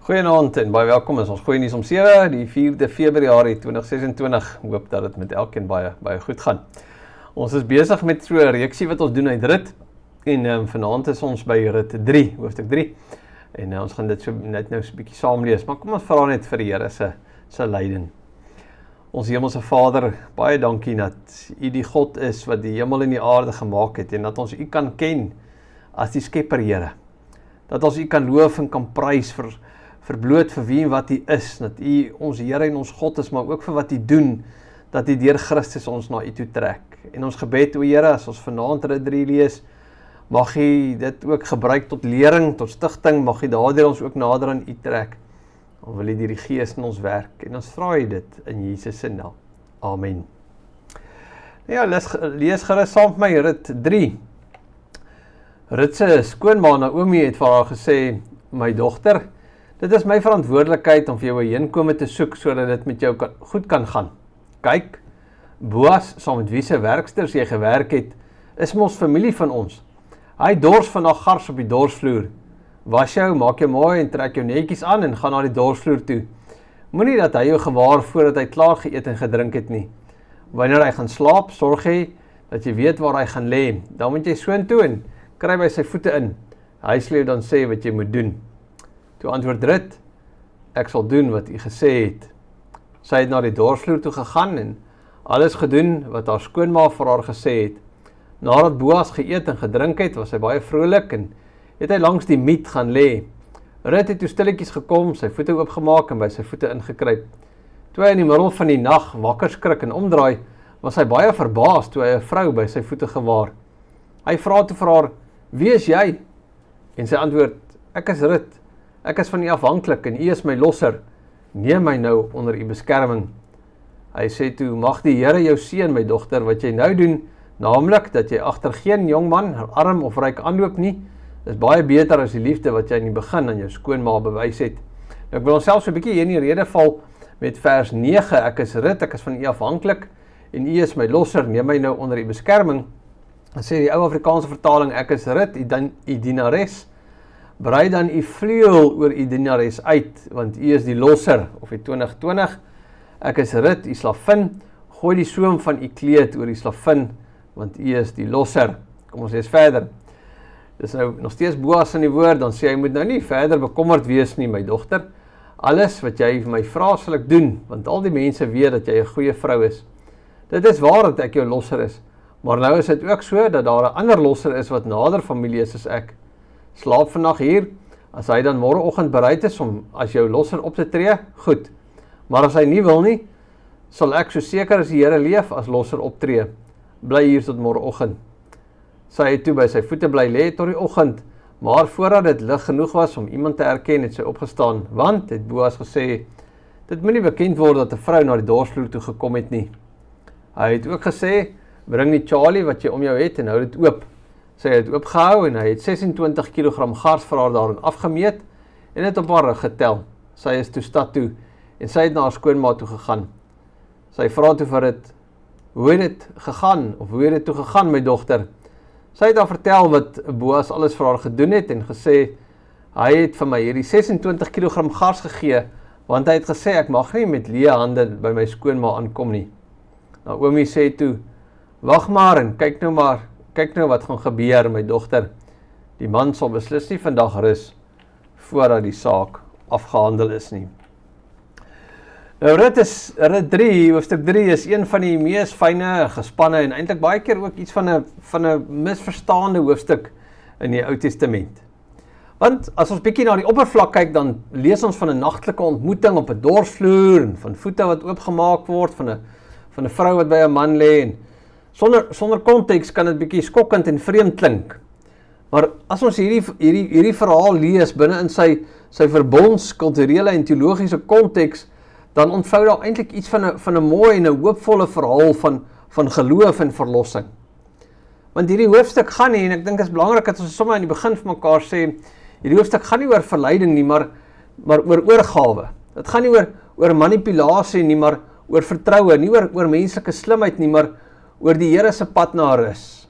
Goeienaand en baie welkom is ons goeie nuus om 7, die 4de Februarie 2026. Hoop dat dit met elkeen baie goed gaan. Ons is besig met so 'n reeksie wat ons doen uit rit en vanaand is ons by rit 3, hoofstuk 3. En ons gaan dit so net nou so 'n bietjie saam lees, maar kom ons vra net vir die Here se leiding. Ons Hemelse Vader, baie dankie dat U die God is wat die hemel en die aarde gemaak het en dat ons U kan ken as die Skepper, Here. Dat ons U kan loof en kan prys verbloot vir wie en wat U is, dat U ons Here en ons God is, maar ook vir wat U doen, dat U deur Christus ons na U toe trek. En ons gebed, o Here, as ons vanaand rit 3 lees, mag U dit ook gebruik tot lering, tot stigting, mag U daardeur ons ook nader aan U trek. Dan wil U deur die Gees in ons werk, en ons vra U dit in Jesus se naam. Amen. Ja, lees gerus saam met my rit 3. Rit se skoonma Naomi het vir haar gesê, my dogter, dit is my verantwoordelikheid om vir jou 'n heenkome te soek, sodat dit met jou goed kan gaan. Kyk, Boas, saam met wie se werksters jy gewerk het, is mos familie van ons. Hy dors vandag gars op die dorsvloer. Was jou, maak jou mooi en trek jou netjies aan en gaan na die dorsvloer toe. Moenie dat hy jou gewaar voordat hy klaar geëet en gedrink het nie. Wanneer hy gaan slaap, sorg hy dat jy weet waar hy gaan lê. Dan moet jy soontoe en kry by sy voete in. Hy sal jou dan sê wat jy moet doen. Toe antwoord Rut, ek sal doen wat U gesê het. Sy het na die dorsvloer toe gegaan en alles gedoen wat haar skoonma vir haar gesê het. Nadat Boas geëet en gedrink het, was hy baie vrolik en het hy langs die miet gaan lê. Rut het toe stilletjies gekom, sy voete oopgemaak en by sy voete ingekruip. Toe hy in die middel van die nag wakker skrik en omdraai, was hy baie verbaas toe hy 'n vrou by sy voete gewaar. Hy vra toe vir haar, wie is jy? En sy antwoord, ek is Rut. Ek is van U afhanklik en U is my losser. Neem my nou onder U beskerming. Hy sê toe, mag die Here jou seën, my dogter, wat jy nou doen, naamlik dat jy agter geen jong man, arm of ryk aanloop nie, is baie beter as die liefde wat jy in die begin aan jou skoonma bewys het. Nou, ek wil ons self so 'n bietjie hier in die rede val met vers 9, ek is Rut, ek is van U afhanklik en U is my losser, neem my nou onder U beskerming. Dan sê die ou Afrikaanse vertaling, ek is Rut, U dienares, brei dan U vleuel oor U dienares uit, want U is die losser, of die 2020, ek is Rut, U slavin, gooi die soem van U kleed oor die slavin, want U is die losser. Kom ons lees verder. Dis nou nog steeds Boas in die woord, dan sê hy, moet nou nie verder bekommerd wees nie, my dogter. Alles wat jy vir my vra sal ek doen, want al die mense weet dat jy 'n goeie vrou is. Dit is waar dat ek jou losser is, maar nou is dit ook so dat daar 'n ander losser is wat nader familie is as ek. Slaap vandag hier, as hy dan môreoggend bereid is om as jou losser op te tree, goed. Maar as hy nie wil nie, sal ek so seker as die Here leef as losser optree. Bly hier tot môreoggend. Sy het toe by sy voete bly lê tot die oggend, maar voordat dit lig genoeg was om iemand te herken, het sy opgestaan, want, het Boas gesê, dit moet nie bekend word dat 'n vrou na die dorsvloer toe gekom het nie. Hy het ook gesê, bring die Charlie wat jy om jou het en hou dit oop. Sy het oopgehou en hy het 26 kg gars vir haar daarin afgemeet en het op haar rug getel. Sy is toe stad toe en sy het na haar skoonma toe gegaan. Sy vra toe vir dit, hoe het dit gegaan, of hoe het dit toe gegaan, my dogter? Sy het haar vertel wat Boas alles vir haar gedoen het en gesê, hy het vir my hierdie 26 kg gars gegee, want hy het gesê, ek mag nie met leë hande by my skoonma aankom nie. Naomi sê toe, wag maar en kyk nou wat gaan gebeur, my dogter. Die man sal beslis nie vandag rus, voordat die saak afgehandel is nie. Nou rit 3, hoofstuk 3 is een van die mees fyne, gespanne en eintlik baie keer ook iets van 'n misverstaande hoofstuk in die Ou Testament. Want as ons bietjie na die oppervlak kyk, dan lees ons van 'n nagtelike ontmoeting op 'n dorsvloer en van voete wat oopgemaak word, van 'n vrou wat by 'n man lê en sonder konteks kan dit bietjie skokkend en vreemd klink. Maar as ons hierdie verhaal lees binne in sy verbonds, kulturele en teologiese konteks, dan ontvou daar eintlik iets van 'n mooi en 'n hoopvolle verhaal van geloof en verlossing. Want hierdie hoofstuk gaan nie, en ek dink dit is belangrik dat ons sommer aan die begin van mekaar sê, hierdie hoofstuk gaan nie oor verleiding nie, maar oor oorgawe. Dit gaan nie oor manipulasie nie, maar oor vertroue, nie oor menslike slimheid nie, maar oor die Here se pad na rus.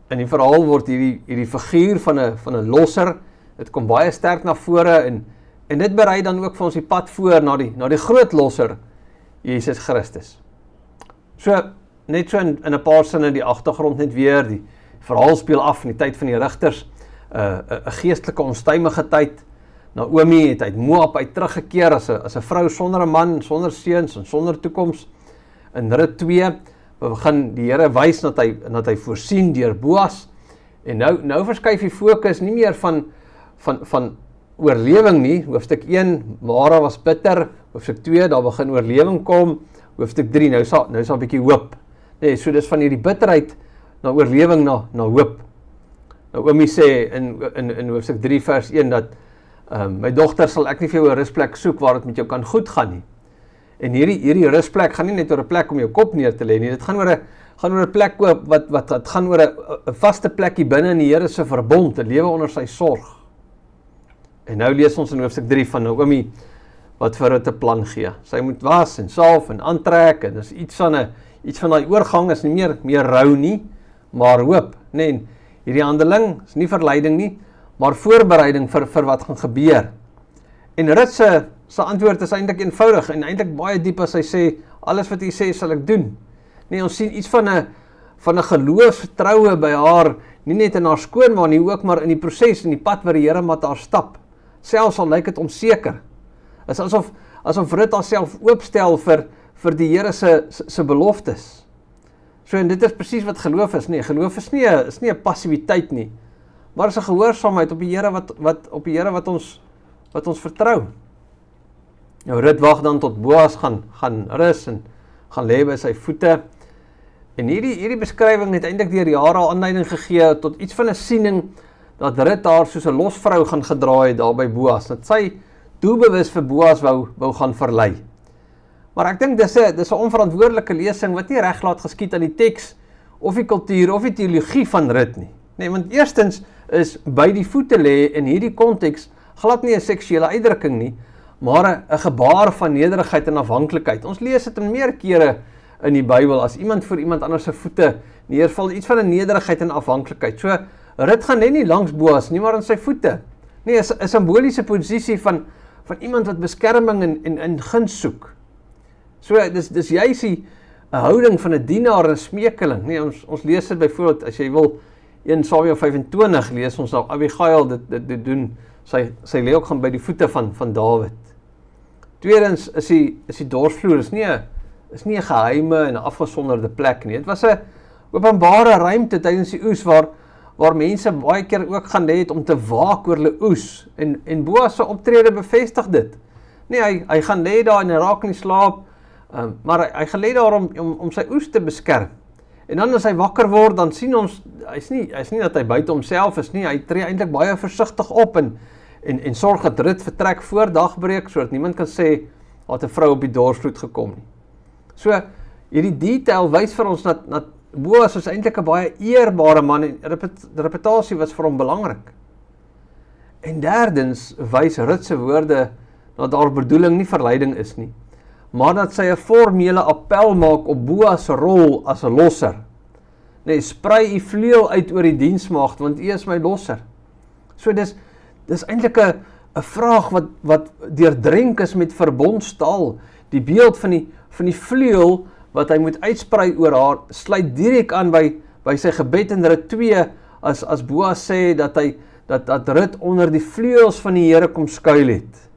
In die verhaal word hierdie figuur van 'n losser, dit kom baie sterk na vore En dit berei dan ook vir ons die pad voor na die groot losser, Jesus Christus. So, net so in 'n paar sinne die agtergrond net weer, die verhaal speel af in die tyd van die rigters, 'n geestelike onstuimige tyd. Naomi het uit Moab uit teruggekeer as 'n vrou sonder 'n man, sonder seuns en sonder toekoms. In Rut 2 begin die Here wys dat hy voorsien deur Boas. En nou verskuif die fokus nie meer van oorlewing nie. Hoofstuk 1, Mara was bitter. Hoofstuk 2, daar begin oorlewing kom. Hoofstuk 3, nou is daar 'n bietjie hoop. Nee, so dis van hierdie bitterheid na oorlewing na hoop. Naomi sê in hoofstuk 3 vers 1 dat my dogter, sal ek nie vir jou 'n rusplek soek waar dit met jou kan goed gaan nie. En hierdie rusplek gaan nie net oor 'n plek om jou kop neer te lê nie. Dit gaan oor 'n plek wat gaan oor 'n vaste plekkie binne in die Here se verbond, 'n lewe onder sy sorg. En nou lees ons in hoofstuk 3 van Naomi wat vir Rut 'n plan gee. Sy moet was en salf en aantrek en dis iets van daai oorgang is nie meer rou nie, maar hoop, nee. En hierdie handeling is nie verleiding nie, maar voorbereiding vir wat gaan gebeur. En Rut se antwoord is eintlik eenvoudig en eintlik baie diep as hy sê, alles wat hy sê sal ek doen. Nee, ons sien iets van 'n geloofsvertroue by haar, nie net in haar skoonma nie, ook maar in die proses, in die pad wat die Here met haar stap. Selfs al lyk dit onseker. Is asof Rut haarself oopstel vir die Here se beloftes. So en dit is presies wat geloof is. Nee, geloof is nie 'n passiwiteit nie, maar is 'n gehoorsaamheid op die Here wat ons vertrou. Nou Rut wag dan tot Boas gaan rus en gaan lê by sy voete. En hierdie beskrywing het eintlik deur jare al aanleiding gegee tot iets van 'n siening dat Rut haar soos 'n losvrou gaan gedraai het daar by Boas, dat sy doelbewus vir Boas wou gaan verlei. Maar ek dink dis 'n onverantwoordelike lesing wat nie reg laat geskied aan die teks of die kultuur of die teologie van Rut nie. Nee, want eerstens is by die voete lê in hierdie konteks glad nie 'n seksuele uitdrukking nie, maar 'n gebaar van nederigheid en afhanklikheid. Ons lees dit in meer kere in die Bybel as iemand voor iemand anders se voete neerval, iets van 'n nederigheid en afhanklikheid. So Rut gaan net nie langs Boas nie, maar aan sy voete. Nee, is 'n simboliese posisie van iemand wat beskerming en guns soek. So dis juis 'n houding van 'n dienaar en smeekeling. Nee, ons lees dit byvoorbeeld as jy wil 1 Samuel 25 lees ons nou Abigail dit doen. Sy lê ook gaan by die voete van Dawid. Tweedens is die dorsvloer is nie 'n geheime en 'n afgesonderde plek nie. Dit was 'n openbare ruimte tydens die oes waar mense baie keer ook gaan lê het om te waak oor hulle oes. En Boas se optrede bevestig dit. Nee, hy gaan lê daar en hy raak nie slaap, maar hy gaan lê daar om sy oes te beskerm. En dan as hy wakker word, dan sien ons, hy's nie dat hy buite homself is nie, hy tree eintlik baie versigtig op en sorg dat Rut vertrek voor dagbreek, sodat niemand kan sê, dat 'n vrou op die dorsvloer gekom nie. So, hierdie detail wys vir ons dat Boas is eintlik 'n baie eerbare man en reputasie was vir hom belangrik. En derdens wys Rut se woorde dat haar bedoeling nie verleiding is nie, maar dat sy 'n formele appel maak op Boas se rol as 'n losser. Nee, sprei u vleuel uit oor die diensmaagd, want u is my losser. So dis eintlik 'n vraag wat deurdrenk is met verbondstaal. Die beeld van die vleuel wat hy moet uitsprei oor haar, sluit direk aan by sy gebed in Rut 2, as Boas sê dat Rut onder die vleuels van die Here kom skuil het.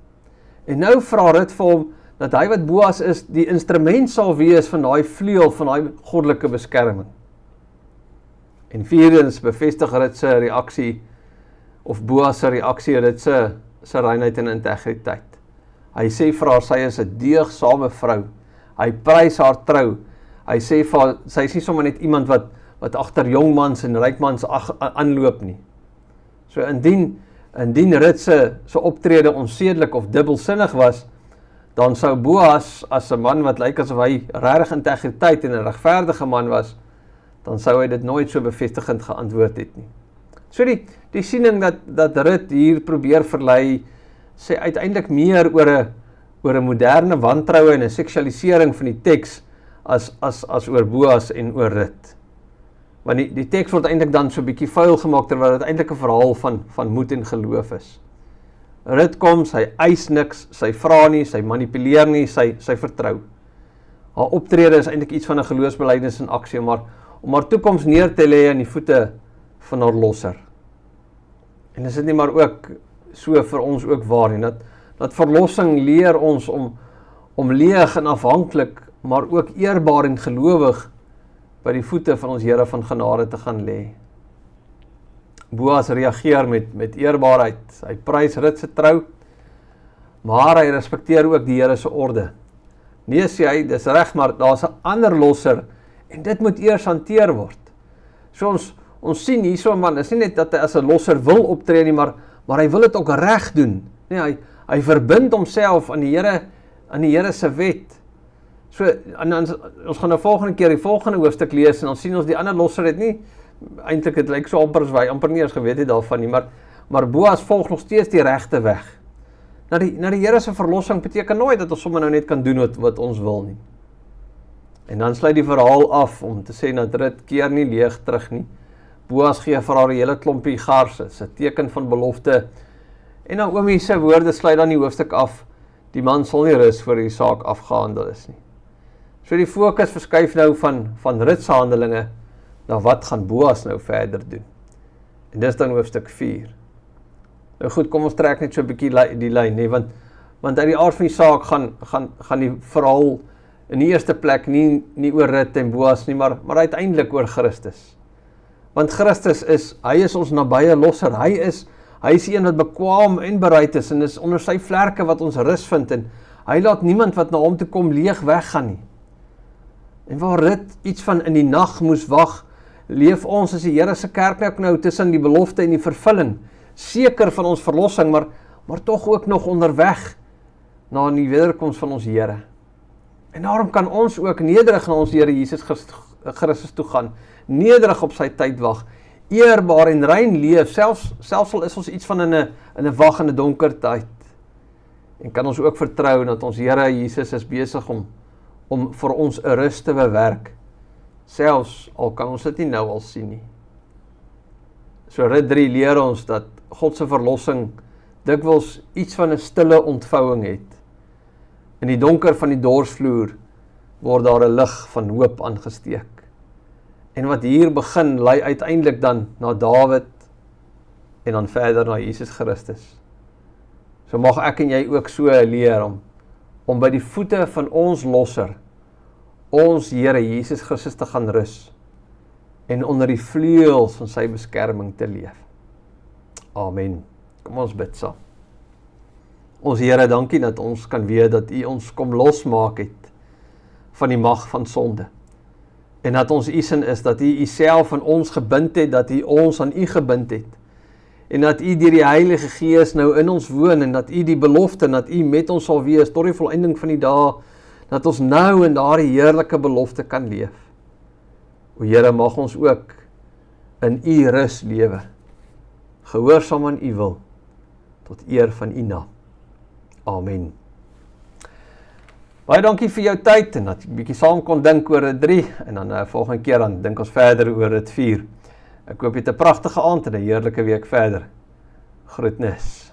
En nou vra Rut vir hom, dat hy wat Boas is, die instrument sal wees van daai vleuel, van daai goddelike beskerming. En vierdens bevestig Rut se reaksie, of Boas se reaksie, Rut se reinheid en integriteit. Hy sê vir haar, sy is 'n deegsame vrou. Hy prys haar trou. Hy sê vir haar, sy is nie sommer net iemand wat agter jongmans en rykmans aanloop nie. So indien Rut se optrede onsedelik of dubbelsinnig was, dan sou Boas as 'n man wat lyk asof hy regtig integriteit en 'n regverdige man was, dan sou hy dit nooit so bevestigend geantwoord het nie. So die siening dat Rut hier probeer verlei, sê uiteindelik meer oor 'n moderne wantroue en 'n seksualisering van die teks as oor Boas en oor Rut. Want die teks word eintlik dan so 'n bietjie vuil gemaak terwyl dit eintlik 'n verhaal van moed en geloof is. Rut kom, sy eis niks, sy vra nie, sy manipuleer nie, sy vertrou. Haar optrede is eintlik iets van 'n geloofsbelijdenis in aksie, om haar toekoms neer te lê aan die voete van haar losser. En is dit nie maar ook so vir ons ook waar nie, dat verlossing leer ons om leeg en afhanklik, maar ook eerbaar en gelowig by die voete van ons Here van genade te gaan lê. Boas reageer met eerbaarheid, hy prys Rut se trou, maar hy respekteer ook die Here se orde. Nee, sê hy, dis reg, maar daar's 'n ander losser, en dit moet eers hanteer word. So ons sien hierso, man, is nie net dat hy as 'n losser wil optree nie, maar hy wil dit ook reg doen. Nee, hy verbind homself aan die Here se wet. So, ons gaan nou volgende keer die volgende hoofstuk lees, en dan sien ons die ander losser het nie, eintlik het lyk so amper as hy amper nie eens geweet het daarvan nie, maar Boas volg nog steeds die regte weg. Na die Here se verlossing beteken nooit dat ons sommer nou net kan doen wat ons wil nie. En dan sluit die verhaal af om te sê dat Rut keer nie leeg terug nie. Boas gee vir haar 'n hele klompie garse, 'n teken van belofte. En Naomi se woorde sluit dan die hoofstuk af. Die man sal nie rus voor die saak afgehandel is nie. So die fokus verskuif nou van Rut se handelinge na wat gaan Boas nou verder doen. En dis dan hoofstuk 4. Nou goed, kom ons trek net so 'n bietjie die lyn, nee, want uit die aard van die saak gaan die verhaal in die eerste plek nie oor Rut en Boas nie, maar uiteindelik oor Christus. Want Christus hy is ons nabye losser, hy is die een wat bekwaam en bereid is, en is onder sy vlerke wat ons rus vind, en hy laat niemand wat na hom toe kom leeg weggaan nie. En waar Rut iets van in die nag moes wag, leef ons as die Here se kerk nou tussen die belofte en die vervulling, seker van ons verlossing, maar tog ook nog onderweg na die wederkoms van ons Here. En daarom kan ons ook nederig na ons Here Jesus Christus toe gaan, nederig op sy tyd wag, eerbaar en rein leef, selfs al is ons iets van in 'n wag in 'n donker tyd. En kan ons ook vertrou dat ons Here Jesus is besig om vir ons 'n rus te bewerk, selfs al kan ons dit nie nou al sien nie. So Rut 3 leer ons dat God se verlossing dikwels iets van 'n stille ontvouing het. In die donker van die dorsvloer word daar 'n lig van hoop aangesteek. En wat hier begin, lei uiteindelik dan na Dawid en dan verder na Jesus Christus. So mag ek en jy ook so leer om by die voete van ons losser, ons Here Jesus Christus te gaan rus en onder die vleuels van sy beskerming te leef. Amen. Kom ons bid saam. Ons Here, dankie dat ons kan weet dat U ons kom losmaak het van die mag van sonde. En dat ons U sin is, dat U Uself aan ons gebind het, dat U ons aan U gebind het. En dat U deur die Heilige Gees nou in ons woon, en dat U die belofte, en dat U met ons sal wees, tot die volëinding van die dae, dat ons nou in daardie heerlike belofte kan leef. O Here, mag ons ook in U rus lewe, gehoorsaam aan U wil, tot eer van U naam. Amen. Baie dankie vir jou tyd, en dat ek 'n bietjie saam kon dink oor Rut 3, en dan volgende keer dan dink ons verder oor Rut 4. Ek hoop jy het 'n pragtige aand en 'n heerlike week verder. Groetnis.